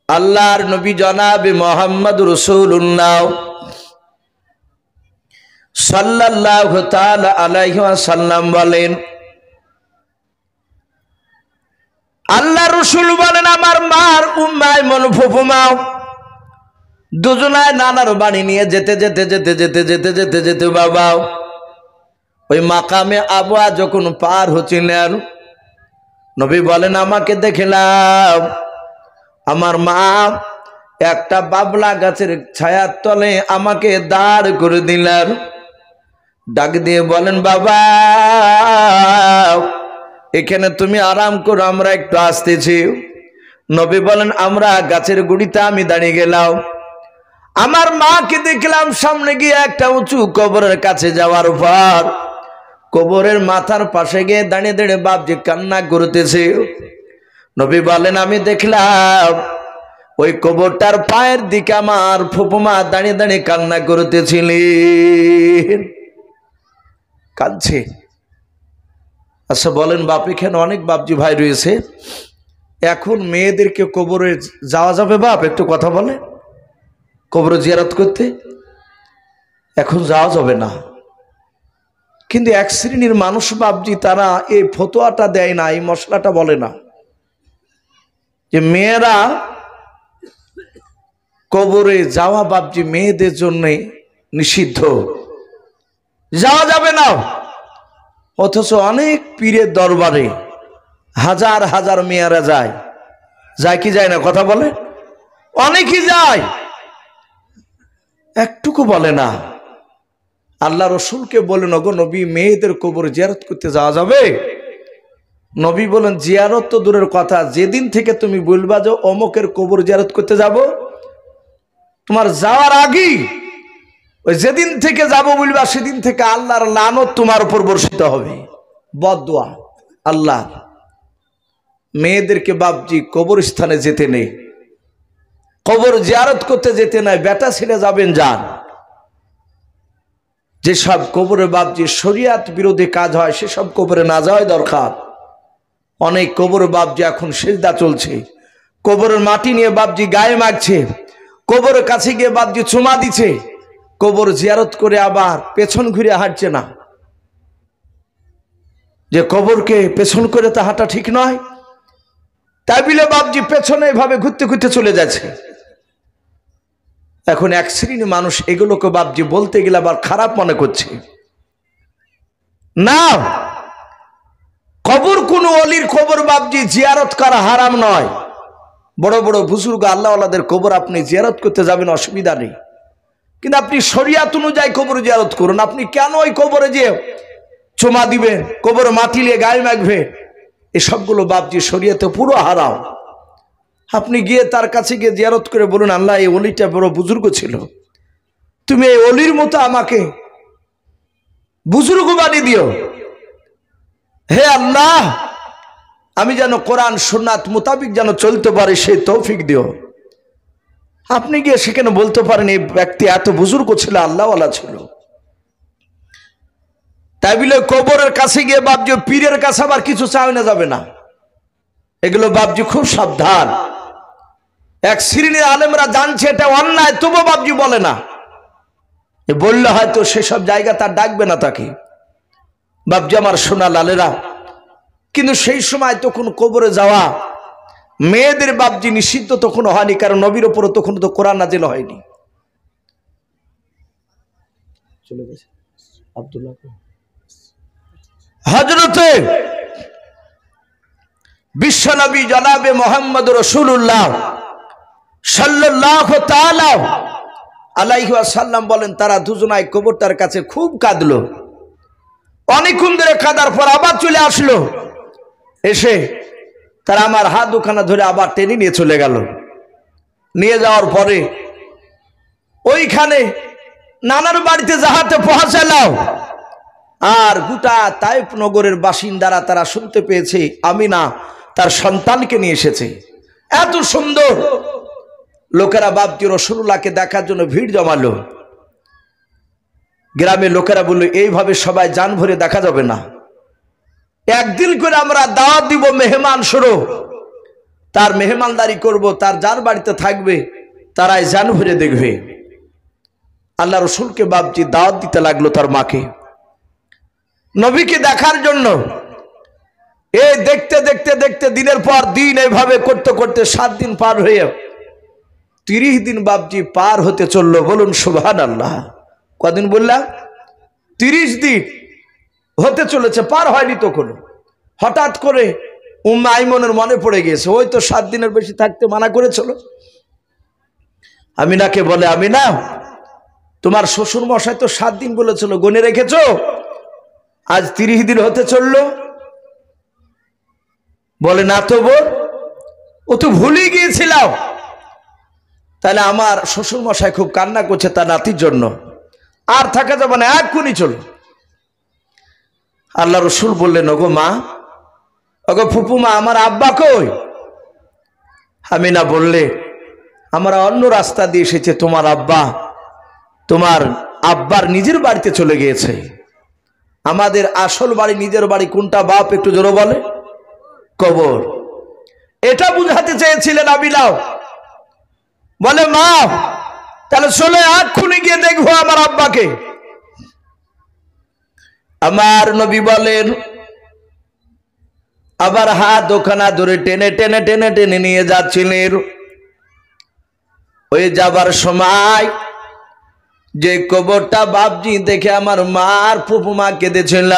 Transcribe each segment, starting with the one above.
আল্লাহর নবী জনাবে মুহাম্মদ রাসূলুল্লাহ সাল্লাল্লাহু তাআলা আলাইহি ওয়াসাল্লাম বলেন, আল্লাহ রাসূল বলেন, আমার মার উম্মায় মন ফুফুমাও দুজনায় নানার বাড়ি নিয়ে যেতে যেতে যেতে যেতে যেতে যেতে যেতে বাবা ওই মাকামে আবওয়া যখন পার হচ্ছিলেন, নবী বলেন, আমাকে দেখলাম আমার মা একটা বাবলা গাছের ছায়ার তলে আমাকে দাঁড় করে দিলেন। ডাক দিয়ে বলেন, বাবা এখানে তুমি আরাম করো, আমরা একটু আসতেছি। নবী বলেন, আমরা গাছের গুড়িতে আমি দাঁড়িয়ে গেলাম। আমার মাকে দেখলাম সামনে গিয়ে একটা উঁচু কবরের কাছে যাওয়ার পর কবরের মাথার পাশে গিয়ে দাঁড়িয়ে দাঁড়িয়ে বাপজি কান্না করতেছে। নবী বলেন, আমি দেখলাম ওই কবরটার পায়ের দিকে আমার ফুপুমা দাঁড়িয়ে দাঁড়িয়ে কান্না করতেছিলেন, কাঁদছে। আচ্ছা বলেন, বাপ এখানে অনেক বাপজি ভাই রয়েছে, এখন মেয়েদেরকে কবরে যাওয়া যাবে? বাপ একটু কথা বলে, কবরে জিয়ারত করতে এখন যাওয়া যাবে না। কিন্তু এক শ্রেণীর মানুষ বাপজি তারা এই ফতোয়াটা দেয় না, এই মশলাটা বলে না যে মেয়েরা কবরে যাওয়া বাপজি মেয়েদের জন্য নিষিদ্ধ, যাওয়া যাবে না। অথচ অনেক পীরের দরবারে হাজার হাজার মেয়েরা যায়, যায় কি যায় না? কথা বলে, অনেকেই যায়, একটুকু বলে না। আল্লাহ রসুলকে বলেন, ওগো নবী মেয়েদের কবর জিয়ারত করতে যাওয়া যাবে? নবী বলেন, জিয়ারত তো দূরের কথা, যেদিন থেকে তুমি বলবা যে অমুকের কবর জিয়ারত করতে যাব, তোমার যাওয়ার আগেই ওই যেদিন থেকে যাব বলবা সেদিন থেকে আল্লাহর লানত তোমার উপর বর্ষিত হবে, বদদুয়া। আল্লাহ মেয়েদেরকে বাপজি কবরস্থানে যেতে নেই, কবর জিয়ারত করতে যেতে নাই, বেটা ছেলে যাবেন যান। যেসব কবরে বাপজি শরিয়াত বিরোধী কাজ হয় সেসব কবরে না যাওয়াই দরকার। অনেক কবরে বাপজি এখন সিজদা চলছে, কবরের মাটি নিয়ে বাপজি গায়ে মাখছে, কবরের কাছে গিয়ে বাপজি চুমা দিচ্ছে, কবর জিয়ারত করে আবার পেছন ঘুরে হাঁটছে না। যে কবরকে পেছন করে তা হাঁটা ঠিক নয়, তাই বলে বাপজি পেছনে এভাবে ঘুরতে ঘুরতে চলে যাচ্ছে। এখন এক শ্রেণীর মানুষ এগুলোকে বাপজি বলতে গেলে আবার খারাপ মনে করছে। না, কবর কোন অলির কবর বাপজি জিয়ারত করা হারাম নয়। বড় বড় বুজুর্গ আল্লাহওয়ালাদের কবর আপনি জিয়ারত করতে যাবেন, অসুবিধা নেই, কিন্তু আপনি শরিয়াত অনুযায়ী কবর জিয়ারত করুন। আপনি কেন ওই কবরে যে চুমা দিবেন, কবর মাটি নিয়ে গায়ে মাখবে, এসবগুলো বাপজি শরিয়াতে পুরো হারাম। আপনি গিয়ে তার কাছে গিয়ে জিয়ারত করে বলুন, আল্লাহ এই অলিটা বড় বুজুর্গ ছিল, তুমি এই অলির মতো আমাকে বুজুর্গ বানিয়ে দিও। হে আল্লাহ, আমি যেন কোরআন সুন্নাত মোতাবিক যেন চলতে পারি সেই তৌফিক দিও। আপনি গিয়ে সেখানে বলতে পারেন এই ব্যক্তি এত বুজুর্গ ছিল, আল্লাহওয়ালা ছিল। তাই বলে কবরের কাছে গিয়ে বাপজি পীরের কাছে আবার কিছু চাই না যাবে না, এগুলো বাপজি খুব সাবধান। এক শ্রেণীর আলেমরা জানছে এটা অন্যায়, তবু বাপজি বলে না, বললে হয়তো সেসব জায়গা তার ডাকবে না তাকে। বাপজি আমার সোনা লালেরা, কিন্তু সেই সময় তখন কবরে যাওয়া মেয়েদের বাপজি নিষিদ্ধ তখন হয়নি, কারণ নবীর উপর তখন তো কোরআন নাজিল হয়নি। চলে গেছে আব্দুল্লাহ হযরতে বিশ্বনবী জনাবে মুহাম্মদ রাসূলুল্লাহ সাল্লাল্লাহু তাআলা আলাইহি ওয়াসাল্লাম বলেন, তারা দুজনাই কবরটার কাছে খুব কাঁদলো। অনেকক্ষণ ধরে কাঁদার পর আবার চলে আসলো, এসে তারা আমার হাত দুখানা ধরে আবার টেনে নিয়ে চলে গেল। নিয়ে যাওয়ার পরে ওইখানে নানার বাড়িতে যাহাতে পৌঁছালাম, আর গোটা তায়েফ নগরের বাসিন্দারা তারা শুনতে পেয়েছে আমিনা তার সন্তানকে নিয়ে এসেছে। এত সুন্দর লোকেরা বাপজি রাসূলুল্লাহকে দেখার জন্য ভিড় জমালো। গ্রামের লোকেরা বলল, এইভাবে সবাই জান ভরে দেখা যাবে না, একদিন করে আমরা দাওয়াত দিব মেহমান স্বরূপ, তার মেহমানদারি করব, তার যার বাড়িতে থাকবে তারাই জান ভরে দেখবে। আল্লাহ রসুলকে বাপজি দাওয়াত দিতে লাগলো তার মাকে নবীকে দেখার জন্য। এই দেখতে দেখতে দেখতে দিনের পর দিন এইভাবে করতে করতে 7 দিন পার হয়ে 30 দিন বাপজি পার হতে চললো। বলুন সুবহানাল্লাহ। কদিন বললাম? 30 দিন হতে চলেছে, পার হয়নি তখন। হঠাৎ করে উম্মে আইমনের মনে পড়ে গিয়েছে, ওই তো 7 দিনের বেশি থাকতে মানা করেছিল। আমিনাকে বলে, আমিনা তোমার শ্বশুর মশাই তো 7 দিন বলেছিল, গনে রেখেছো? আজ 30 দিন হতে চললো। বলে, না তো বোন, ও তো ভুলেই গিয়েছিলাম। তাহলে আমার শ্বশুর মশাই খুব কান্না করছে তার নাতির জন্য, আর থাকা যাবে না, এক্ষুনি চলো। আল্লাহ রসুল বললেন, ওগো মা, ওগো ফুপু মা, আমার আব্বা কই? আমিনা বললে, আমরা অন্য রাস্তা দিয়ে এসেছে, তোমার আব্বার নিজের বাড়িতে চলে গিয়েছে। আমাদের আসল বাড়ি, নিজের বাড়ি কোনটা বাপ একটু জোরে বলে? কবর। এটা বুঝাতে চেয়েছিলেন আমিনাও। বলে, মা তাহলে চলে এক্ষুনি গিয়ে দেখবো আমার আব্বাকে। আমার নবী বলেন, আবার হাত ওখানা ধরে টেনে টেনে টেনে টেনে নিয়ে যাচ্ছিলেন। ওই যাবার সময় যে কবরটা বাপজি দেখে আমার মার ফুপুমা কেঁদেছিল,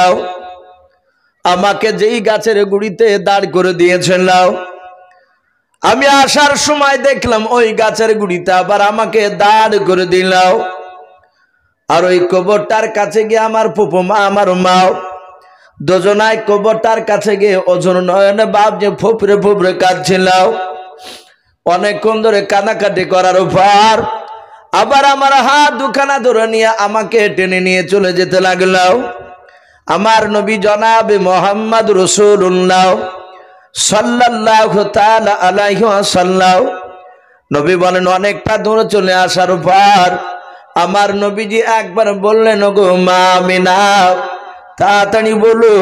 আমাকে যেই গাছের গুড়িতে দাঁড় করে দিয়েছিল, আমি আসার সময় দেখলাম ওই গাছের গুড়িতে আবার আমাকে দাঁড় করে দিল। আর ওই কবরটার কাছে গিয়ে আমার ফুপুমা আমার মা দুজনায় কবরটার কাছে গিয়ে ওজন নয়নে বাপ যে ফুপরে ফুপরে কাঁদছিল। অনেকক্ষণ ধরে কান্নাকাটি করার পর আবার আমার হাত দুখানা ধরে নিয়ে আমাকে টেনে নিয়ে চলে যেতে লাগলো আমার নবী জনাবে মোহাম্মদ রাসূলুল্লাহ সাল্লাল্লাহু তাআলা আলাইহি ওয়াসাল্লাম। নবী বলেন, অনেকটা দূরে চলে আসার পর আমার নবীজি একবার বললেন, ওগো মা আমিনা, তাড়াতাড়ি বলো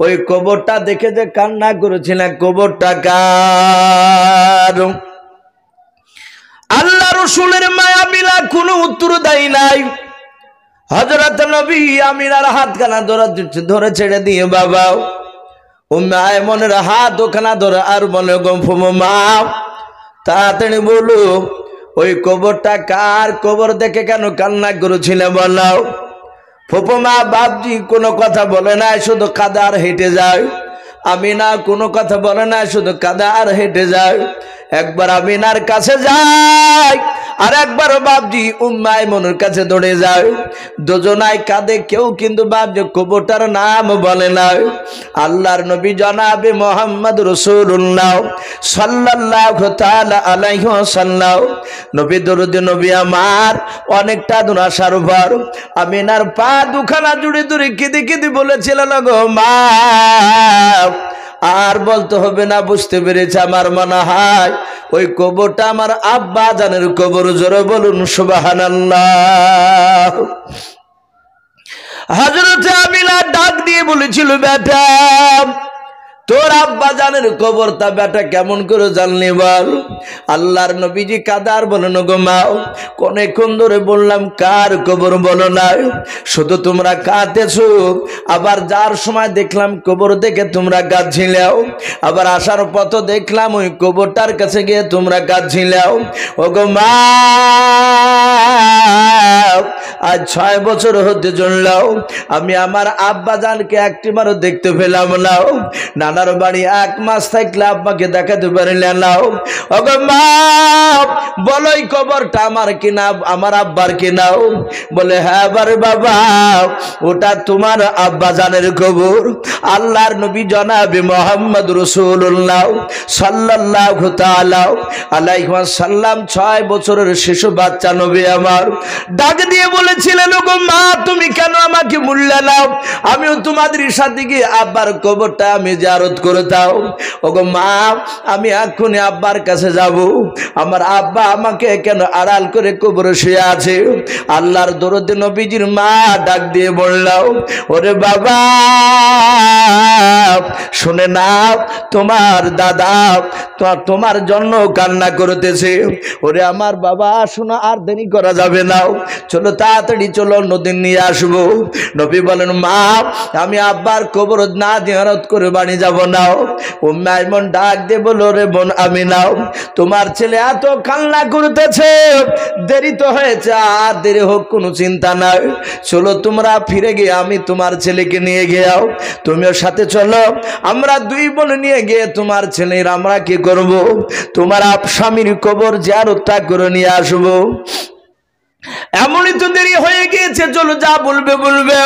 ওই কবরটা দেখে যে কান্না করেছিল, কবরটা কার? আল্লাহ রসুলের মা আমিনা কোনো উত্তর দেয় নাই। হযরত নবী আমিনার হাতখানা ধরে ছেড়ে দিয়ে বাবা উম্মে আইমনের হাত ওখানা ধরে আর বলে, গো মা তাড়াতাড়ি বলো ওই কবরটা কার? কবর দেখে কেন কান্না করেছিল বলো। ফুপুমা বাপজি কোনো কথা বলে না, শুধু কাঁদা আর হেঁটে যায়। আমিনা কোনো কথা বলে না, শুধু কাঁদা আর হেঁটে যায়। একবার আমিনার কাছে যায় আর একবার বাপজি উম্মে আইমনের কাছে দৌড়ে যায়। দুজনায় কাঁদে, কেউ কিন্তু বাপজি কবরটার নাম বলে না। আল্লাহর নবী জনাবে মোহাম্মদ রাসূলুল্লাহ সাল্লাল্লাহু তাআলা আলাইহি ওয়াসাল্লাম নবী দরুদ নবী আমার অনেকটা দূর আসার পর আমিনার পা দুখানা জুড়ে জুড়ে কেঁদে কেঁদে বলেছিলেন, গো মা আর বলতে হবে না, বুঝতে পেরেছে। আমার মনে হয় ওই কবরটা আমার আব্বা জানের কবর। জোরে বলুন সুবহানাল্লাহ। হযরত আমিনা ডাক দিয়ে বলেছিল, বেটা তোর আব্বা জানের কবর তা বেটা কেমন করে জানলি বল? আল্লাহর নবীজি কাদার বলেন, গো মা অনেকক্ষণ ধরে বললাম কার কবর বলো না, শুধু তোমরা কাঁদতেছো। আবার যার সময় দেখলাম কবর দেখে তোমরা কাঁদছিলাও, আবার আসার পথ দেখলাম ওই কবরটার কাছে গিয়ে তোমরা কাঁদছিলাও। ও গো মা আজ 6 বছর হতে চললাম আমি আমার আব্বা জানকে একটিবারও দেখতে পেলাম না। নানার বাড়ি 1 মাস থাকলে আব্বাকে দেখাতে পারিলে না। ওগো মা বলো এই কবরটা আমার কিনা আমার আব্বার কিনা? বলে, হ্যাঁ বারে বাবা ওটা তোমার আব্বা জানের কবর। আল্লাহর নবী জনাবে মোহাম্মদ রাসূলুল্লাহ সাল্লাল্লাহু তাআলা আলাইহি ওয়াসাল্লাম 6 বছরের শিশু বাচ্চা নবী আমার ডাক দিয়ে বলেছিলেন, ওগো মা তুমি কেন আমাকে ভুললে নাও? আমিও তোমাদের সাথে গিয়ে আব্বার কবরটা আমি জিয়ারত জিয়ারত করে দাও। ওগো মা, আমি এখনই আব্বার কাছে যাব। আমার আব্বা আমাকে কেন আড়াল করে কবরে শুয়ে আছে? আল্লাহর দরুদ নবীজির মা ডাক দিয়ে বললাম, ওরে বাবা শুনে নাও, তোমার দাদা তোমার জন্য কান্না করতেছে। ওরে আমার বাবা শোনো, আর দেরি করা যাবে না, চলো তাড়াতাড়ি চলো, নদীর নিয়ে আসবো। নবী বলেন, মা আমি আব্বার কবর না জিয়ারত করে বাড়ি যাব না। উম্মে আইমন ডাক দিয়ে বলল, রে বোন আমি নাও, তোমার ছেলে এত কান্না করতেছে, দেরি তো হয়েছে, আর দেরি হোক কোনো চিন্তা নাই, চলো তোমরা ফিরে গিয়ে আমি তোমার ছেলেকে নিয়ে গিয়াও, তুমিও সাথে চলো। আমরা দুই বোন নিয়ে গিয়ে তোমার ছেলের আমরা কি করব, তোমার স্বামীর কবর জিয়ারতটা করে নিয়ে আসবো। এমনই তো দেরি হয়ে গিয়েছে, চলো যা বলবে বলবে।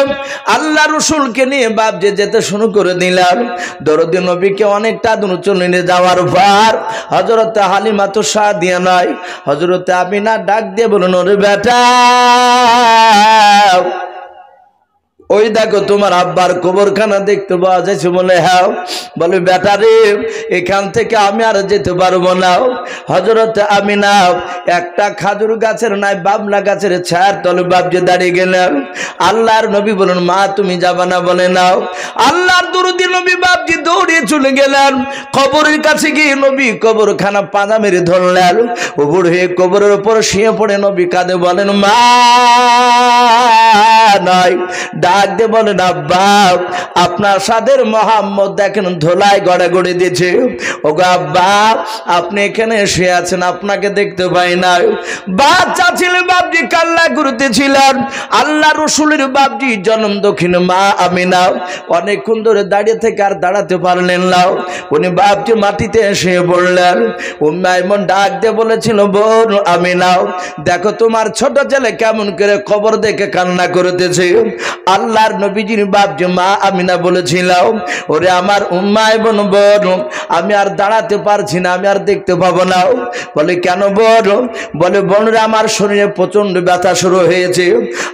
আল্লাহ রসুলকে নিয়ে বাপ যে যেতে শুরু করে দিলাম। দরদি নবীকে অনেকটা দূর চলে নিয়ে যাওয়ার পর হযরত হালিমা তো সাদিয়া নয়, হযরত আমিনা ডাক দিয়ে বলুন, ওরে বেটা ওই দেখো তোমার আব্বার কবরখানা দেখতে পাওয়া যাচ্ছে। বলে হ্যাঁ। বলে বেটা রে, এখান থেকে আমি আর যেতে পারবো না। হযরত আমিনা একটা খাজুর গাছের নাই বাবলা গাছের ছায়ার তলে বাপজি দাঁড়িয়ে গেলেন। আল্লাহর নবী বলুন, মা তুমি যাবা না? বলে নাও। আল্লাহর দরুদি নবী বাপজি দৌড়িয়ে চলে গেলেন কবরের কাছে। গিয়ে নবী কবরখানা পাদা মেরে ধরলেন, উপর হয়ে কবরের উপর শুয়ে পড়ে নবী কাঁদে। বলেন, মা নয়, ডাক দিয়ে বলেন, আব্বা আপনার সাদের মোহাম্মদ দেখেন ধোলাই গড়াগড়ি দিয়েছে। ওগো আব্বা আপনি এখানে শুয়ে আছেন, আপনাকে দেখতে পাই না। বাচ্চা ছিলেন বাপজি, কান্না করতেছিলেন। আল্লাহ রসুলের বাপজি জন্ম দক্ষিণ মা আমিনা অনেকক্ষণ ধরে দাঁড়িয়ে থেকে আর দাঁড়াতে পারলেন না। উনি বাপজি মাটিতে এসে পড়লেন। উম্মে আইমন ডাক দিয়ে বলেছিল, বোন আমিনা দেখো তোমার ছোট ছেলে কেমন করে কবর দেখে কান্না করতেছে। আল্লাহর নবীজির বাপজি মা আমিনা বলেছিলাম, ওরে আমার উম্মে আইমন বোন, আমি আর দাঁড়াতে পারছি না, আমি আর দেখতে পাবো না। বলে কেন বোন? বলে বোনরে আমার শরীরে প্রচন্ড ব্যথা শুরু হয়েছে,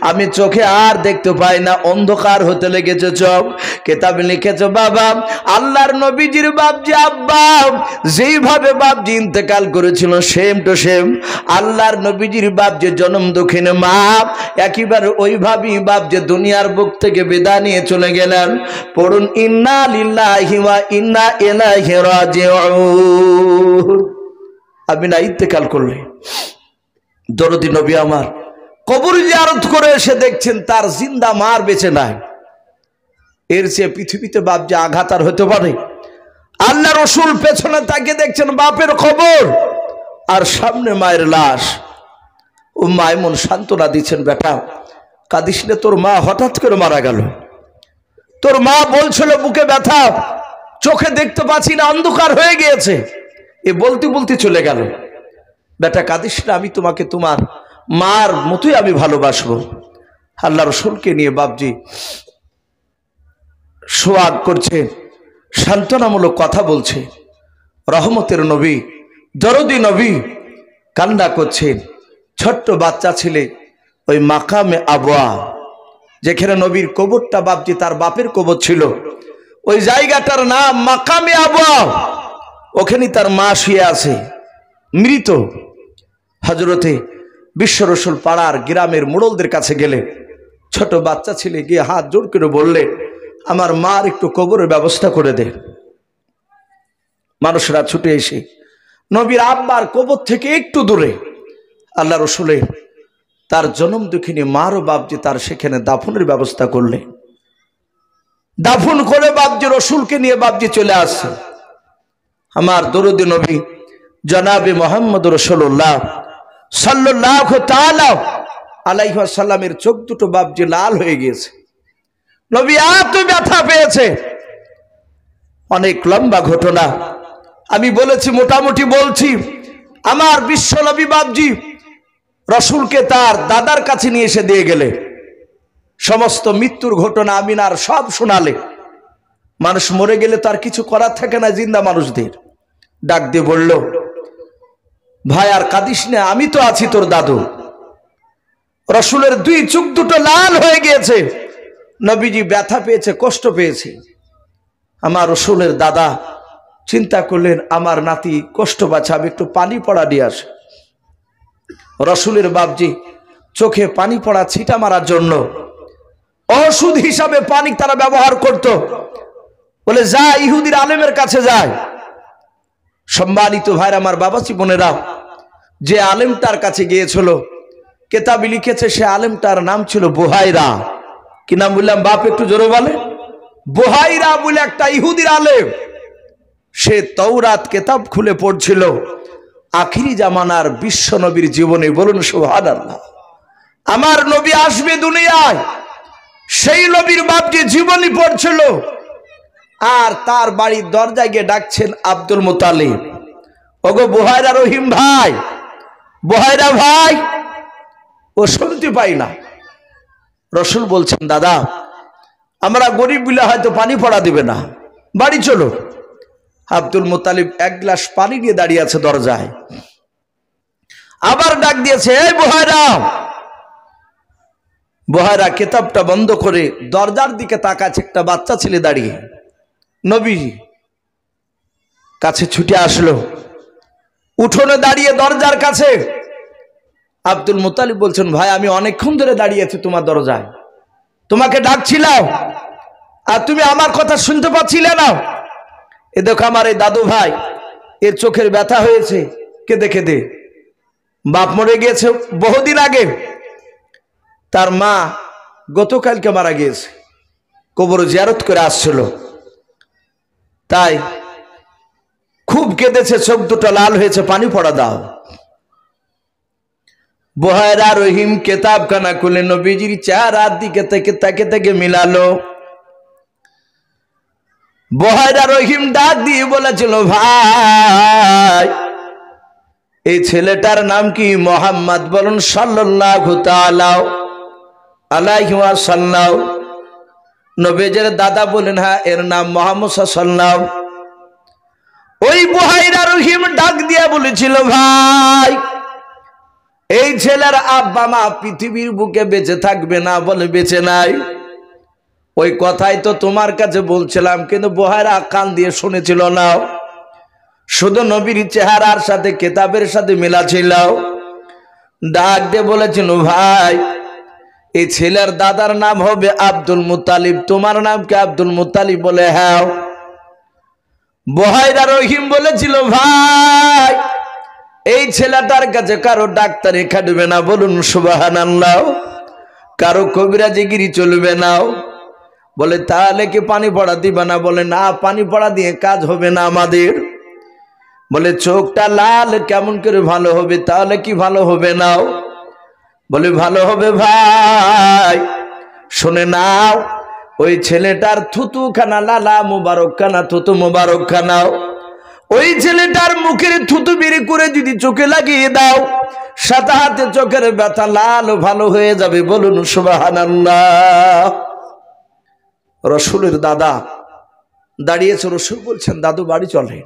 আমি চোখে আর দেখতে পাই না, অন্ধকার হতে লেগেছে চোখ। কেতাবে লিখেছে বাবা আল্লাহর নবীজির বাপজি আব্বা যেইভাবে বাপজি ইন্তেকাল করেছিল সেম টু সেম আল্লাহর নবীজির বাপজি জন্ম দক্ষিণে মা একেবারে ওইভাবেই বাপজি দুনিয়ার বুক থেকে বিদায় নিয়ে চলে গেলেন। পড়ুন, ইন্না লিল্লাহি ওয়া ইন্না ইলাইহি রাজিউন। আমিনা ইন্তেকাল করলেন। দরদি নবী আমার কবর জিয়ারত করে এসে দেখছেন তার জিন্দা মার বেঁচে নাই। এর চেয়ে পৃথিবীতে বাপ যে আঘাত আর হতে পারে? আল্লাহ রসুল পেছনে তাকে দেখছেন বাপের খবর আর সামনে মায়ের লাশ। ও মা এমন সান্ত্বনা দিচ্ছেন, বেটা কাঁদিস না, তোর মা হঠাৎ করে মারা গেল। তোর মা বলছিল বুকে ব্যথা, চোখে দেখতে পাচ্ছি না, অন্ধকার হয়ে গিয়েছে। এ বলতে বলতে চলে গেল। বেটা কাঁদিস না, আমি তোমাকে তোমার মার মতোই আমি ভালোবাসবো। আল্লাহ রসুলকে নিয়ে বাপজি সোয়াগ করছে, সান্ত্বনামূলক কথা বলছে। রহমতের নবী দরদি নবী কান্না করছেন। ছোট্ট বাচ্চা ছেলে ওই মাকামে আবওয়া, যেখানে নবীর কবরটা বাপজি তার বাপের কবর ছিল, ওই জায়গাটার নাম মাকামে আবওয়া। ওখানে তার মা শুয়ে আছে মৃত। হযরতে বিশ্ব রসুল পাড়ার গ্রামের মোড়লদের কাছে গেলে ছোট বাচ্চা ছেলে গিয়ে হাত জোড় করে বললে, আমার মার একটু কবরের ব্যবস্থা করে দে। মানুষরা ছুটে এসে নবীর আব্বার কবর থেকে একটু দূরে আল্লাহ রসুলের তার জন্ম দুঃখিনী মারও বাপজি তার সেখানে দাফনের ব্যবস্থা করলে। দাফন করে বাপজি রসুলকে নিয়ে বাপজি চলে আসছে। আমার দরুদ নবী জনাবে মোহাম্মদ রাসূলুল্লাহ সাল্লাল্লাহু তাআলা আলাইহি ওয়াসাল্লামের চোখ দুটো বাপজি লাল হয়ে গিয়েছে। নবী এত ব্যথা পেয়েছে। অনেক লম্বা ঘটনা আমি বলেছি, মোটামুটি বলছি। আমার বিশ্ব নবী বাপজি রসুলকে তার দাদার কাছে নিয়ে এসে দিয়ে গেলে সমস্ত মৃত্যুর ঘটনা আমিনার সব শোনালে। মানুষ মরে গেলে তার কিছু করার থাকে না, জিন্দা মানুষদের ডাক দিয়ে বলল, ভাই আর কাঁদিস না, আমি তো আছি তোর দাদু। রসুলের দুই চোখ দুটো লাল হয়ে গিয়েছে। নবীজি ব্যথা পেয়েছে, কষ্ট পেয়েছে। আমার রসুলের দাদা চিন্তা করলেন আমার নাতি কষ্ট পাচ্ছে, আমি একটু পানি পড়া দিয়ে আসি। রসুলের বাপজি চোখে পানি পড়া ছিটা মারার জন্য ওষুধ হিসাবে পানি তারা ব্যবহার করত। বলে যা ইহুদির আলেমের কাছে যায়। সম্মানিত ভাইরা আমার বাবাজি বোনেরা, যে আলেমটার কাছে গিয়েছিল কেতাবে লিখেছে সে আলেমটার নাম ছিল বুহাইরা। কি নাম বললাম বাপ, একটু জোরে বলে? বুহাইরা বলে একটা ইহুদির আলেম। সে তাওরাত কেতাব খুলে পড়ছিল আখিরি জামানার বিশ্ব নবীর জীবনে। বলুন সুবহানাল্লাহ। আমার নবী আসবে দুনিয়ায়, সেই নবীর বাপজি জীবনী পড়ছিল আর তার বাড়ির দরজায় গিয়ে ডাকছেন আব্দুল মুতালিব, ওগো বুহাইরা রহিম ভাই, বুহাইরা ভাই। ও শুনতে পাই না। রসুল বলছেন দাদা আমরা গরিব বলে হয়তো পানি পড়া দিবে না, বাড়ি চলো। আব্দুল মুতালিব এক গ্লাস পানি নিয়ে দাঁড়িয়ে আছে দরজায়। আবার ডাক দিয়েছে, এই বুহাইরা। বুহাইরা কিতাবটা বন্ধ করে দরজার দিকে তাকাচ্ছে। একটা বাচ্চা ছেলে দাঁড়িয়ে নবী কাছে ছুটে আসলো, উঠোনে দাঁড়িয়ে দরজার কাছে। আব্দুল মুতালিব বলছেন ভাই আমি অনেকক্ষণ ধরে দাঁড়িয়ে আছি তোমার দরজায়, তোমাকে ডাকছিলাম আর তুমি আমার কথা শুনতে পাচ্ছিলে না। এ দেখো আমার এই দাদু ভাই, এর চোখের ব্যথা হয়েছে কেঁদে কেঁদে। বাপ মরে গিয়েছে বহুদিন আগে, তার মা গতকালকে মারা গিয়েছে, কবর জিয়ারত করে আসছিল, তাই খুব কেঁদেছে, চোখ দুটো লাল হয়েছে, পানি পড়া দাও। বুহাইরা রহিম কেতাব খানা খুলে নবীজির চেহারার দিকে থেকে তাকে থেকে মিলালো। বুহাইরা রহিম ডাক দিয়ে বলেছিল ভাই এই ছেলেটার নাম কি? মোহাম্মদ। বলুন সাল্লাল্লাহু তাআলা আলাইহি ওয়াসাল্লাম। নবীজির দাদা বলেন হ্যাঁ এর নাম মোহাম্মদ সাল্লাল্লাহু। ওই বুহাইরা রহিম ডাক দিয়ে বলেছিল ভাই এই ছেলের আব্বা মা পৃথিবীর বুকে বেঁচে থাকবে না। বলে বেঁচে নাই। ওই কথাই তো তোমার কাছে বলছিলাম, কিন্তু বুহাইরা কান দিয়ে শুনেছিল না, শুধু নবীর চেহারার সাথে কেতাবের সাথে মিলা ছিল। ডাক দিয়ে বলেছিল ভাই এই ছেলের দাদার নাম হবে আব্দুল মুতালিব, তোমার নাম কি? আব্দুল মুতালিব। বলে হ্যাঁ। বুহাইরা রহিম বলেছিল ভাই এই ছেলেটার কাছে কারো ডাক্তারি খাটবে না। বলুন সুবহানাল্লাহ। কারো কবিরাজিগিরি চলবে না। বলে তাহলে কি পানি পড়া দিবে না? বলে না, পানি পড়া দিয়ে কাজ হবে না আমাদের। বলে চোখটা লাল কেমন করে ভালো হবে? তাহলে কি ভালো হবে না? বলে ভালো হবে ভাই, শুনে নাও ওই ছেলেটার থুতু খানা লালা মুবারক খানা, থুতু মুবারক খানাও ওই ছেলেটার মুখের থুতু বের করে যদি চোখে লাগিয়ে দাও সাথে হাতে চোখের ব্যথা লাল ভালো হয়ে যাবে। বলুন সুবহানাল্লাহ। রসুলের দাদা দাঁড়িয়েছে, রসুল বলছেন দাদু বাড়ি চলে,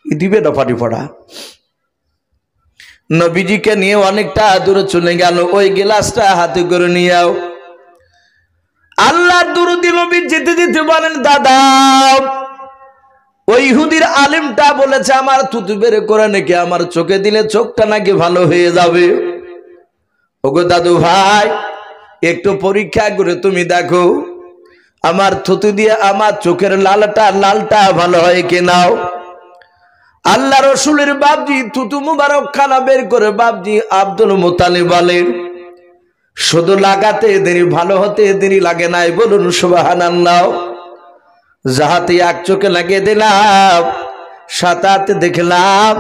দিবে না পানি পড়া। নবীজিকে নিয়ে অনেকটা দূরে চলে গেল, ওই গ্লাসটা হাতে করে নিয়েও আল্লাহর দুরূদ নবী যেতে যেতে বলেন দাদা ওই ইহুদির আলেমটা বলেছে আমার থুতু বের করে নাকি আমার চোখে দিলে চোখটা নাকি ভালো হয়ে যাবে। ওগো দাদু ভাই একটু পরীক্ষা করে তুমি দেখো আমার থুতু দিয়ে আমার চোখের লালটা ভালো হয় কিনাও। আল্লাহ রসুলের বাপজি থুতু মুবারক খানা বের করে বাপজি আব্দুল মুতালিব বলেন শুধু লাগাতে দেরি, ভালো হতে দেরি লাগে নাই। বলুন সুবহানাল্লাহ। যাহাতে এক চোখে লাগিয়ে দিলাম, সাথে দেখলাম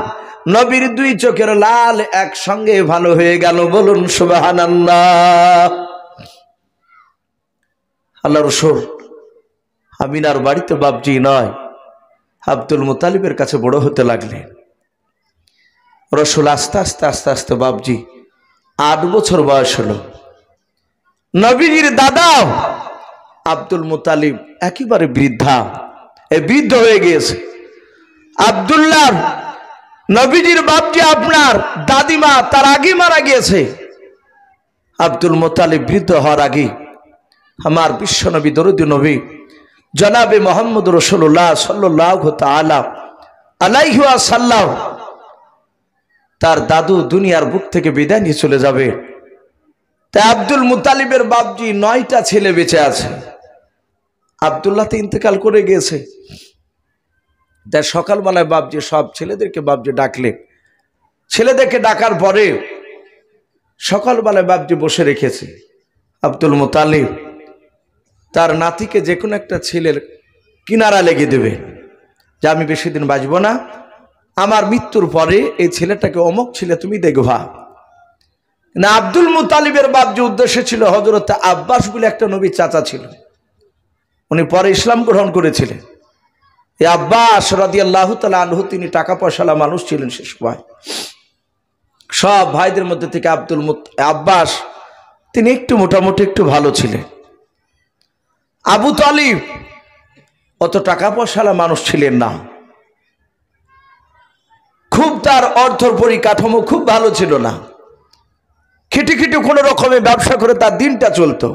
নবীর দুই চোখের লাল একসঙ্গে ভালো হয়ে গেল। বলুন সুবহানাল্লাহ। আল্লাহ রসুল আমিনার বাড়িতে বাপজি নয় আব্দুল মুতালিবের কাছে বড় হতে লাগলেন। রসুল আস্তে আস্তে আস্তে আস্তে বাপজি 8 বছর বয়স হলো। নবীজির দাদা আব্দুল মুতালিব একেবারে বৃদ্ধ হয়ে গিয়েছে। আব্দুল্লাহ নবীজির বাপজি আপনার দাদিমা তার আগে মারা গিয়েছে। আব্দুল মুতালিব বৃদ্ধ হওয়ার আগে আমার বিশ্বনবী দরুদ নবী জনাবে মোহাম্মদ রাসূলুল্লাহ সাল্লাল্লাহু তাআলা আলাইহি ওয়াসাল্লাম তার দাদু দুনিয়ার বুক থেকে বিদায় নিয়ে চলে যাবে। তাই আব্দুল মুত্তালিবের বাপজি 9টা ছেলে বেঁচে আছে। আব্দুল্লাহ তো ইন্তেকাল করে গিয়েছে। তাই সকালবেলায় বাপজি সব ছেলেদেরকে বাপজি ডাকলেন। ছেলেদেরকে ডাকার পরে সকালবেলায় বাপজি বসে রেখেছে। আব্দুল মুত্তালিব তার নাতিকে যে কোনো একটা ছেলের কিনারা লেগে দেবে যে আমি বেশি দিন বাঁচব না, আমার মৃত্যুর পরে এই ছেলেটাকে অমুক ছেলে তুমি দেখবা না। আব্দুল মুত্তালিবের বাপ যে উদ্দেশ্য ছিল, হযরত আব্বাস বলে একটা নবীর চাচা ছিল, উনি পরে ইসলাম গ্রহণ করেছিলেন। এই আব্বাস রাদিয়াল্লাহু তাআলা আনহু তিনি টাকা পয়সাওয়ালা মানুষ ছিলেন সে সময়। সব ভাইদের মধ্যে থেকে আব্বাস তিনি একটু মোটামুটি একটু ভালো ছিলেন। আবু তালিব অত টাকা পয়সাওয়ালা মানুষ ছিলেন না, খুব তার অর্থর পরিকাঠামো খুব ভালো ছিল না। খেটে খেটে কোনো রকমে ব্যবসা করে তার দিনটা চলতো।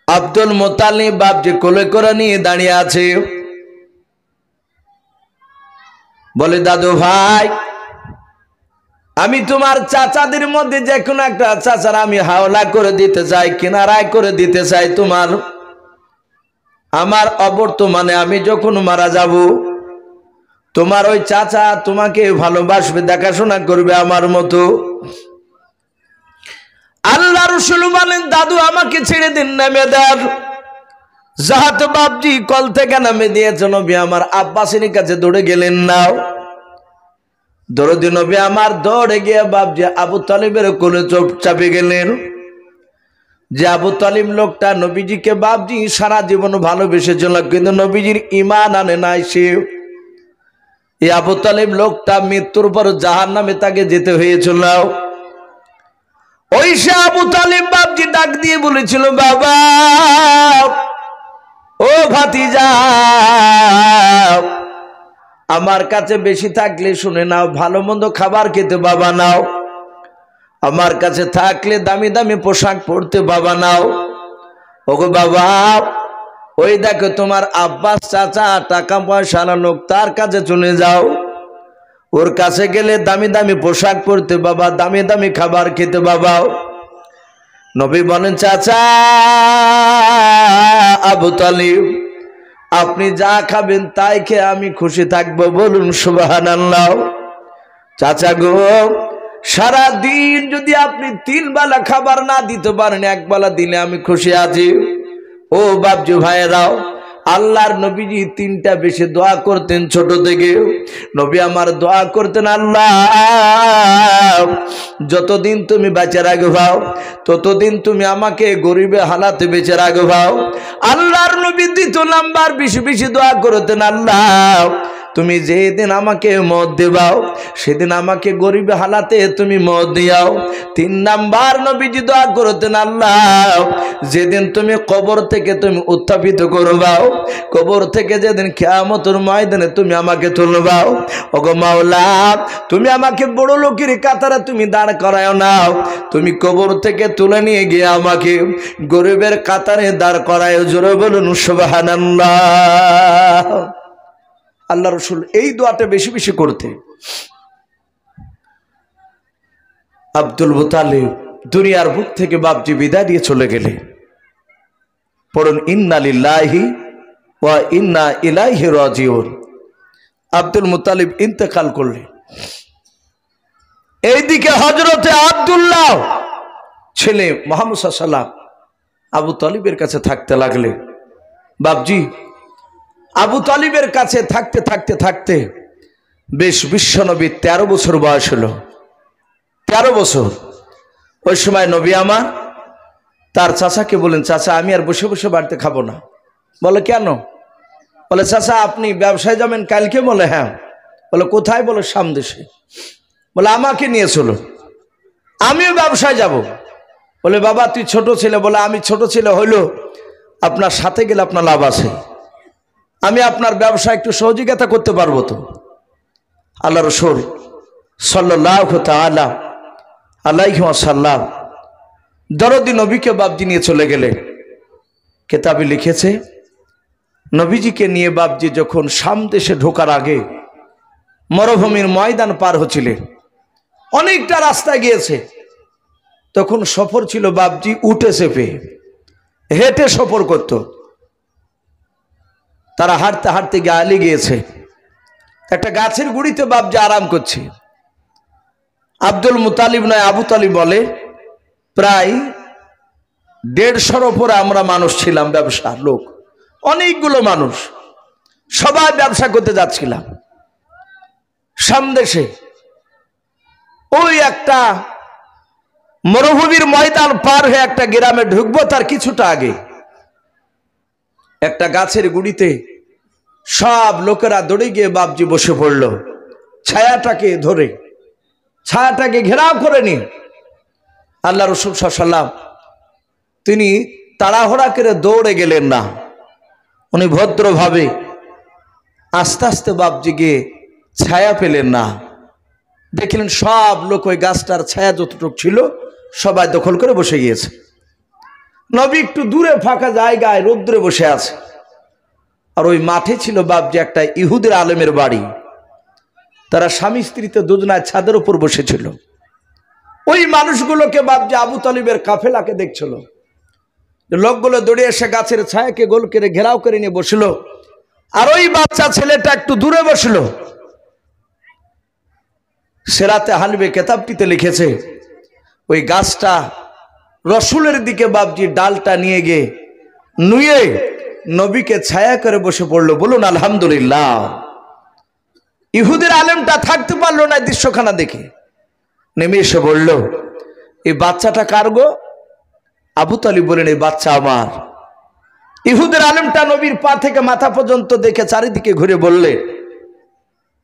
আব্দুল মুত্তালিব বাপ যে কোলে করে নিয়ে দাঁড়িয়ে আছে, বলে দাদু ভাই আমি তোমার চাচাদের মধ্যে যে কোনো একটা চাচার আমি হাওলা করে দিতে চাই, কিনারায় করে দিতে চাই। তোমার আমার অবর্তমানে আমি যখন মারা যাব তোমার ওই চাচা তোমাকে ভালোবাসবে, দেখাশোনা করবে আমার মতো। আল্লাহ রাসূল বলেন দাদু আমাকে ছেড়ে দিন, নামে দেন। জাহাত বাপজি কল থেকে নামে দিয়েছে। নবী আমার আব্বাসের কাছে দৌড়ে গেলেন। নাও দৌড়ে নবী আমার দৌড়ে গিয়ে বাপজি আবু তালিবের কোলে চাপে গেলেন। যে আবু তালিব লোকটা নবীজিকে বাপজি সারা জীবন ভালোবেসেছিল, কিন্তু নবীজির ঈমান আনে নাই। সে এই আবু তালিব লোকটা মৃত্যুর পর জাহান্নামে তাকে যেতে হয়েছিল। ওই সে আবু তালিব বাপজি ডাক দিয়ে বলেছিল, বাবা ও ভাতিজা আমার কাছে বেশি থাকলে শুনে নাও, ভালো মন্দ খাবার খেতে বাবা নাও, আমার কাছে থাকলে দামি দামি পোশাক পরতে বাবা নাও। ওগো বাবা ওই দেখো তোমার আব্বাস চাচা টাকা পয়সা লোক, তার কাছে চলে যাও। ওর কাছে গেলে দামি দামি পোশাক পরতে বাবা, দামি দামি খাবার খেতে বাবা। নবী বলেন চাচা আবু তালিব আপনি যা খাবেন তাই খেয়ে আমি খুশি থাকবো, বলুন সুবহানাল্লাহ। চাচা গো সারা দিন যদি আপনি 3 বেলা খাবার না দিতে পারেন, 1 বেলা দিলে আমি খুশি আছি। ও বাপজি ভাইরাও, আল্লাহর নবীজি 3টা বেশি দোয়া করতেন ছোট থেকে। নবী আমার দোয়া করতেন, আল্লাহ যতদিন তুমি বেঁচে রাখবাও ততদিন তুমি আমাকে গরিবে হালাতে বেঁচে রাখবাও। আল্লাহর নবী 2 নাম্বার বেশি বেশি দোয়া করতেন, আল্লাহ তুমি যেদিন আমাকে মত দেবাও সেদিন আমাকে গরিবে হালাতে তুমি মত দিয়াও। 3 নাম্বার নবীজি দোয়া করতেন, আল্লাহ যেদিন তুমি কবর থেকে তুমি উত্থাপিত করবাও, কবর থেকে যেদিন কিয়ামতের ময়দানে তুমি আমাকে তুলবাও, ওগো মাওলা তুমি আমাকে বড় লোকের কাতারে তুমি দাঁড় করায়ও নাও, তুমি কবর থেকে তুলে নিয়ে গিয়ে আমাকে গরিবের কাতারে দাঁড় করায়ও। জোরে বলুন সুবহানাল্লাহ। আল্লাহ রাসূল এই দোয়াটা বেশি বেশি করতে। আব্দুল মুত্তালিব দুনিয়ার বুক থেকে বাপজি বিদায় দিয়ে চলে গেলে, পড়ুন ইন্না লিল্লাহি ওয়া ইন্না ইলাইহি রাজিউন। আব্দুল মুত্তালিব ইন্তেকাল করলেন। এইদিকে হযরতে আব্দুল্লাহ ছেলে মুহাম্মদ সাল্লাল্লাহু আলাইহি ওয়াসাল্লাম আবু তালিবের কাছে থাকতে লাগলে। বাপজি আবু তালিবের কাছে থাকতে থাকতে থাকতে বেশ বিশ্বনবী 13 বছর বয়স হলো। 13 বছর। ওই সময় নবী আমার তার চাচাকে বলেন, চাচা আমি আর বসে বসে বাড়িতে খাবো না। বলে কেন? বলে চাচা আপনি ব্যবসায় যাবেন কালকে? বলে হ্যাঁ। বলে কোথায়? বলে সামদেশে। বলে আমাকে নিয়ে চলো, আমিও ব্যবসায় যাব। বলে বাবা তুই ছোট ছেলে। বলে আমি ছোট ছেলে হইলো আপনার সাথে গেলে আপনার লাভ আছে, আমি আপনার ব্যবসা একটু সহযোগিতা করতে পারবো তো। আল্লাহ রাসূল সাল্লাল্লাহু তাআলা আলাইহি ওয়াসাল্লাম দরদি নবীকে বাপজি নিয়ে চলে গেলেন। কেতাবে লিখেছে নবীজিকে নিয়ে বাপজি যখন শাম দেশে ঢোকার আগে মরুভূমির ময়দান পার হচ্ছিলেন, অনেকটা রাস্তা গিয়েছে, তখন সফর ছিল বাপজি উঠে চেপে, হেঁটে সফর করত। তারা হাঁটতে হাঁটতে গায়ে গিয়েছে, একটা গাছের গুড়িতে বাপজি আরাম করছে। আব্দুল মুতালিব নয় আবু তালিব বলে প্রায় 150-র ওপরে আমরা মানুষ ছিলাম, ব্যবসার লোক, অনেকগুলো মানুষ, সবাই ব্যবসা করতে যাচ্ছিলাম সামদেশে। ওই একটা মরুভূমির ময়দান পার হয়ে একটা গ্রামে ঢুকবো, তার কিছুটা আগে একটা গাছের গুড়িতে সব লোকেরা দৌড়ে গিয়ে বাপজি বসে পড়ল, ছায়াটাকে ধরে, ছায়াটাকে ঘেরাও করে নিয়ে। আল্লাহ রাসূল সাল্লাল্লাহু আলাইহি ওয়াসাল্লাম তিনি তাড়াহুড়া করে দৌড়ে গেলেন না, উনি ভদ্রভাবে আস্তে আস্তে বাপজি গিয়ে ছায়া পেলেন না। দেখলেন সব লোক ওই গাছটার ছায়া যতটুকু ছিল সবাই দখল করে বসে গিয়েছে। নবী একটু দূরে ফাঁকা জায়গায় রৌদ্রে বসে আছে। আর ওই মাঠে ছিল বাপজি একটা ইহুদের আলেমের বাড়ি, তারা স্বামী স্ত্রীতে দুজনায় ছাদের উপর বসেছিল। ওই মানুষগুলোকে বাপজি আবু তালিবের কাফেলাকে দেখছিল, লোকগুলো দৌড়ে এসে গাছের ছায়াকে গোল করে ঘেরাও করে নিয়ে বসল, আর ওই বাচ্চা ছেলেটা একটু দূরে বসলো। সেরাতে হানবে কেতাবটিতে লিখেছে ওই গাছটা রসুলের দিকে বাপজি ডালটা নিয়ে গিয়ে নুয়ে নবীকে ছায়া করে বসে পড়লো। বলুন আলহামদুলিল্লাহ। ইহুদের আলেমটা থাকতে পারলো না দৃশ্যখানা দেখে, নেমে এসে বলল এই বাচ্চাটা কার গো? আবু তালিব বলেন এই বাচ্চা আমার। ইহুদের আলেমটা নবীর পা থেকে মাথা পর্যন্ত দেখে চারিদিকে ঘুরে বললে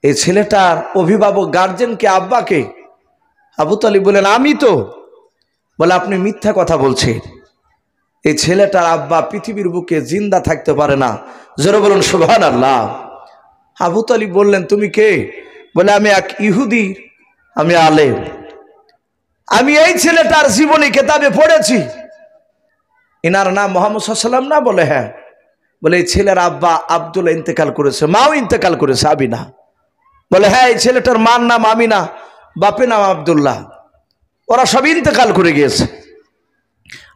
এই ছেলেটার অভিভাবক গার্জেনকে, আব্বাকে? আবু তালিব বলেন আমি তো। বলে আপনি মিথ্যা কথা বলছেন, এই ছেলেটার আব্বা পৃথিবীর বুকে জিন্দা থাকতে পারে না। জোরে বলুন সুবহানাল্লাহ। আবু তালিব বললেন তুমি কে? বলে আমি এক ইহুদি, আমি আলেম, আমি এই ছেলেটার জীবনী কেতাবে পড়েছি। এনার নাম মুহাম্মদ সাল্লাল্লাহু আলাইহি ওয়াসাল্লাম না? বলে হ্যাঁ। বলে এই ছেলের আব্বা আব্দুল্লাহ ইন্তেকাল করেছে, মাও ইন্তেকাল করেছে, আমিনা। বলে হ্যাঁ, এই ছেলেটার মার নাম আমিনা, বাপের নাম আব্দুল্লাহ, ওরা সব ইন্তেকাল করে গিয়েছে।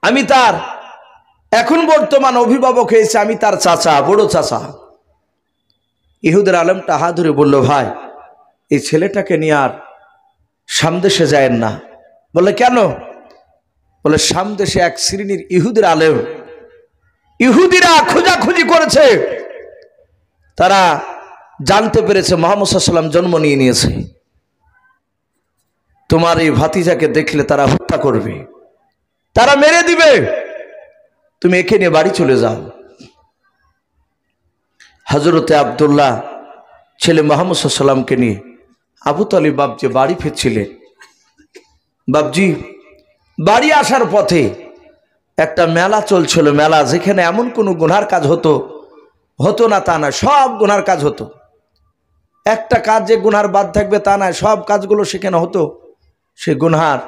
আমি তার এখন বর্তমান অভিভাবক হয়েছে, আমি তার চাচা, বড় চাচা। ইহুদের আলেমটা হাত ধরে বলল ভাই এই ছেলেটাকে নিয়ে আর সামদেশে যায়েন না। বলে কেন? বলে সামদেশে এক শ্রেণীর ইহুদের আলেম, ইহুদিরা খোঁজাখুঁজি করেছে, তারা জানতে পেরেছে মুহাম্মদ সাল্লাল্লাহু আলাইহি ওয়াসাল্লাম জন্ম নিয়েছে। তোমার এই ভাতিজাকে দেখলে তারা হত্যা করবে, তারা মেরে দিবে, তুমি একে নিয়ে বাড়ি চলে যাও। হযরতে আব্দুল্লাহ ছেলে মুহাম্মদ সাল্লাল্লাহু আলাইহি ওয়াসাল্লামকে নিয়ে আবু তালিব বাপজি বাড়ি ফিরছিলেন। বাপজি বাড়ি আসার পথে একটা মেলা চলছিল, মেলা যেখানে এমন কোনো গুনার কাজ হতো না তা না, সব গুনার কাজ হতো। একটা কাজ যে গুনার বাদ থাকবে তা না, সব কাজগুলো সেখানে হতো। সে গুনার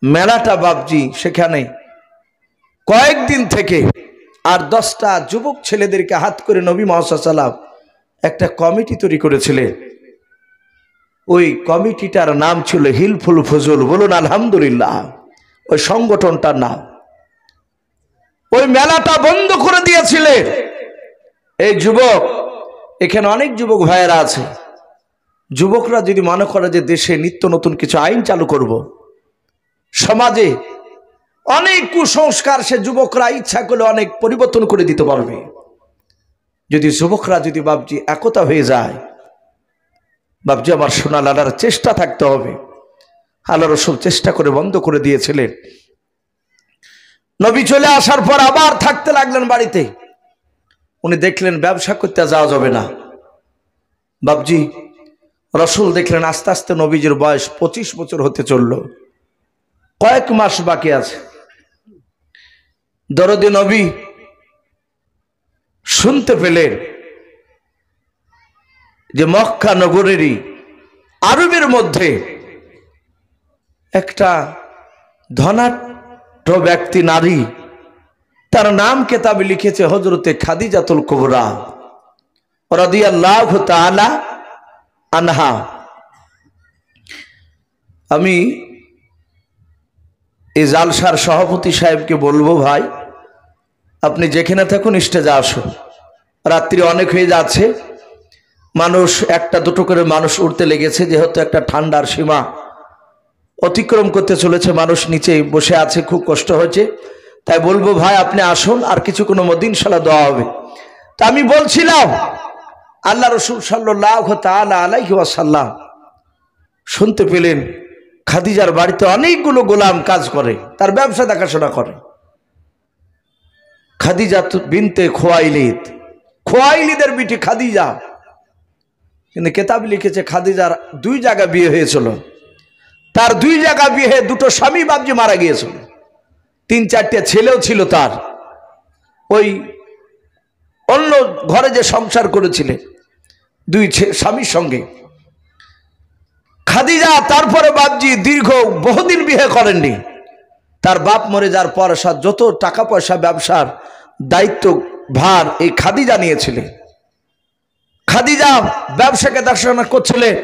মেলাটা বাপজি সেখানে কয়েকদিন থেকে আর 10টা যুবক ছেলেদেরকে হাত করে নবী মুহাম্মদ সাল্লাল্লাহু আলাইহি ওয়াসাল্লাম একটা কমিটি তৈরি করেছিলেন। ওই কমিটিটার নাম ছিল হিলফুল ফুজুল। বলুন আলহামদুলিল্লাহ। ওই সংগঠনটার নাম। ওই মেলাটা বন্ধ করে দিয়েছিলেন এই যুবক। এখানে অনেক যুবক ভাইয়েরা আছে, যুবকরা যদি মনে করে যে দেশে নিত্য নতুন কিছু আইন চালু করব, সমাজে অনেক কুসংস্কার সে যুবকরা ইচ্ছা করলে অনেক পরিবর্তন করে দিতে পারবে। যদি যুবকরা যদি বাপজি একতা হয়ে যায়, বাপজি আমার সোনা লালার চেষ্টা থাকতে হবে। আল্লাহ রাসূল চেষ্টা করে বন্ধ করে দিয়েছিলেন। নবী চলে আসার পর আবার থাকতে লাগলেন বাড়িতে। উনি দেখলেন ব্যবসা করতে যাওয়া যাবে না। বাপজি রাসূল দেখলেন আস্তে আস্তে নবীজির বয়স 25 বছর হতে চলল, কয়েক মাস বাকি আছে। দরদে নবী শুনতে পেলেন যে মক্কা নগরীরই আরবের মধ্যে একটা ধনাঢ্য ব্যক্তি নারী তার নাম কেতাবে লিখেছে হযরতে খাদিজাতুল কুবরা রাদিয়াল্লাহু তাআলা আনহা। আমি এই জালসার সভাপতি সাহেবকে বলবো, ভাই আপনি যেখানে থাকুন স্টেজে আসুন, রাত্রি অনেক হয়ে যাচ্ছে, মানুষ একটা দুটো করে মানুষ উঠতে লেগেছে, যেহেতু একটা ঠান্ডার সীমা অতিক্রম করতে চলেছে, মানুষ নিচে বসে আছে, খুব কষ্ট হচ্ছে, তাই বলবো ভাই আপনি আসুন, আর কিছুক্ষণের মধ্যে ইনশাআল্লাহ দোয়া হবে। তা আমি বলছিলাম আল্লাহ রাসূল সাল্লাল্লাহু তাআলা আলাইহি ওয়াসাল্লাম শুনতে পেলেন খাদিজার বাড়িতে অনেকগুলো গোলাম কাজ করে, তার ব্যবসা দেখাশোনা করে। খাদিজা বিনতে খুয়াইলিদ, খুয়াইলিদের বিটি খাদিজা। কিন্তু কেতাব লিখেছে খাদিজার 2 জায়গা বিয়ে হয়েছিল, তার 2 জায়গা বিয়ে, দুটো স্বামী বাবজি মারা গিয়েছিল, 3-4টে ছেলেও ছিল তার, ওই অন্য ঘরে যে সংসার করেছিলেন 2 স্বামীর সঙ্গে। খাদিজা তারপরে বাবজি দীর্ঘ বহুদিন বিয়ে করেননি, তার বাপ মরে যাওয়ার পর যত টাকা পয়সা ব্যবসার দায়িত্ব ভার এই খাদিজা নিয়েছিলেন। খাদিজা ব্যবসাকে দেখাশোনা করছিলেন,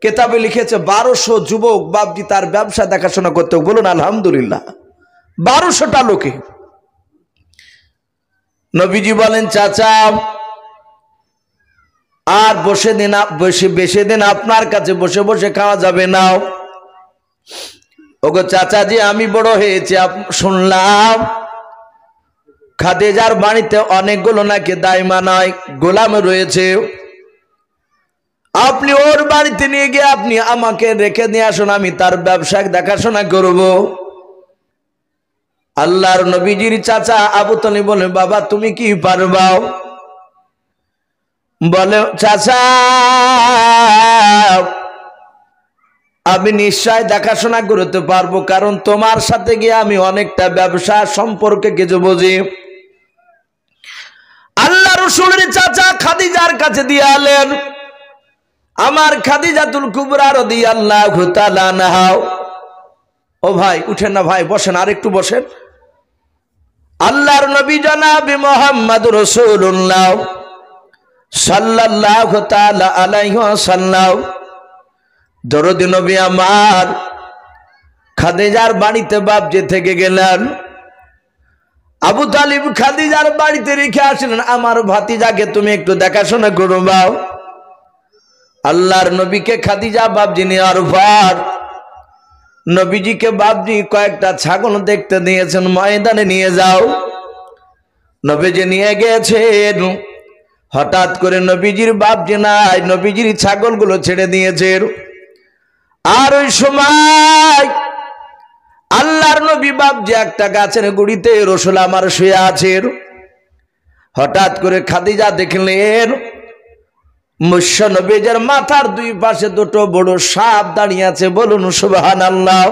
কেতাবে লিখেছে 1200 যুবক বাবজি তার ব্যবসা দেখাশোনা করতে। বলুন আলহামদুলিল্লাহ, 1200টা লোকে। নবীজি বলেন চাচা আর বেশি দিন আপনার কাছে বসে বসে খাওয়া যাবে না। ওগো চাচাজি আমি বড় হয়েছি, শুনলাম খাদিজার বাড়িতে অনেকগুলো নাকি দাইমা নয় গোলাম রয়েছে, আপনি ওর বাড়িতে নিয়ে গিয়ে আপনি আমাকে রেখে নিয়ে আসুন, আমি তার ব্যবসা দেখাশোনা করব। আল্লাহর নবীজির চাচা আবু তালিব বলে বাবা তুমি কি পারবা? বলে চাচা আমি নিশ্চয় দেখাশোনা করতে পারবো, কারণ তোমার সাথে গিয়ে আমি অনেকটা ব্যবসা সম্পর্কে কিছু বুঝি। আল্লাহ রাসূলের চাচা খাদিজার কাছে দিয়ে আলেন আমার খাদিজাতুল কুবরা রাদিয়াল্লাহু তাআলা আনহা। ও ভাই উঠেন না ভাই, বসেন, আর একটু বসেন। আল্লাহর নবী জনাব মুহাম্মদুর রাসূলুল্লাহ সাল্লাল্লাহু তাআলা আলাইহি ওয়াসাল্লাম দরদি নবী আমার খাদিজার বাড়িতে বাবজি থেকে গেলেন। আবু তালিব খাদিজার বাড়িতে রেখে আসলেন আমার ভাতিজাকে তুমি একটু দেখাশোনা করবা। আল্লাহর নবীকে খাদিজা বাবজি নেওয়ার পর নবীজিকে বাবজি কয়েকটা ছাগল দেখতে দিয়েছেন, ময়দানে নিয়ে যাও। নবীজি নিয়ে গেছেন, হঠাৎ করে নবীজির বাবজি নাই, নবীজির ছাগলগুলো ছেড়ে দিয়েছেন। আর ওই সময় আল্লাহর নবী বাবজি একটা গাছের গুড়িতে রসুল আমার শুয়ে আছেন। হঠাৎ করে খাদিজা দেখলেন মুস্য নবীজের মাথার 2 পাশে 2টো বড় সাপ দাঁড়িয়ে আছে। বলুন সুবহানাল্লাহ।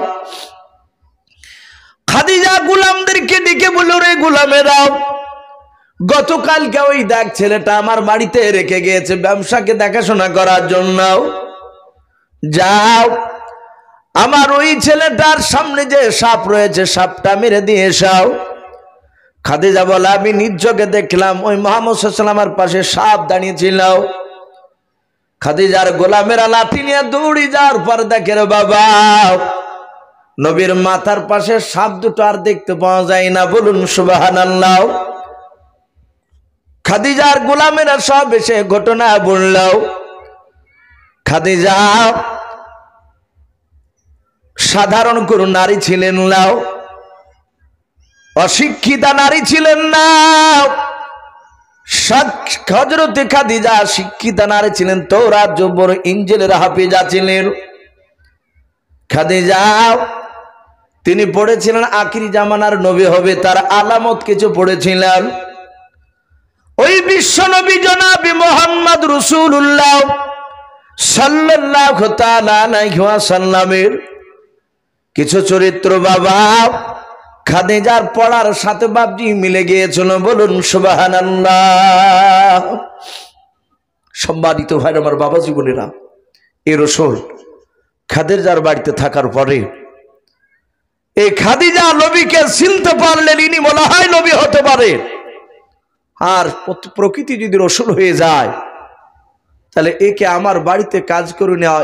খাদিজা গোলামদেরকে ডেকে বলল রে গোলামেরা, গতকালকে ওই দেখ ছেলেটা আমার বাড়িতে রেখে গিয়েছে ব্যবসাকে দেখাশোনা করার জন্য, যাও আমার ওই ছেলেটার সামনে যে সাপ রয়েছে সাপটা মেরে দিয়ে এসাও। খাদিজা বলে আমি নিজ চোখে দেখলাম ওই মুহাম্মদ সাল্লাল্লাহু আলাইহি ওয়াসাল্লামের পাশে সাপ দাঁড়িয়েছিল। খাদিজার গোলামেরা লাঠি নিয়ে দৌড়ি যাওয়ার পর দেখে রে বাবা নবীর মাথার পাশে সাপ দুটো আর দেখতে পাওয়া যায় না। বলুন সুবহানাল্লাহ। খাদিজার গোলামেরা সব এসে ঘটনা বলল। খাদিজা সাধারণ কোন নারী ছিলেন না, অশিক্ষিতা নারী ছিলেন না। হযরতে খাদিজা শিক্ষিতা নারী ছিলেন, তাওরাত জবর ইনজিলের হাফেজা ছিলেন। খাদিজা তিনি পড়েছিলেন আখিরি জামানার নবী হবে, তার আলামত কিছু পড়েছিলেন। ওই বিশ্ব নবী জনাব মুহাম্মদ রাসূলুল্লাহ সাল্লাল্লাহু তাআলা আলাইহি ওয়াসাল্লামের কিছু চরিত্র বাবা খাদিজার পড়ার সাথে বাবজি মিলে গিয়েছিল। বলুন সুবহানাল্লাহ। সম্মানিত ভাই আমার বাবা জীবনেরা, এই রাসূল খাদিজার বাড়িতে থাকার পরে এই খাদিজা নবীকে চিনতে পারলেন, ইনি বলা হয় নবী হতে পারে। আর প্রকৃতি যদি রসুল হয়ে যায়, তাহলে একে আমার বাড়িতে কাজ করে নেওয়া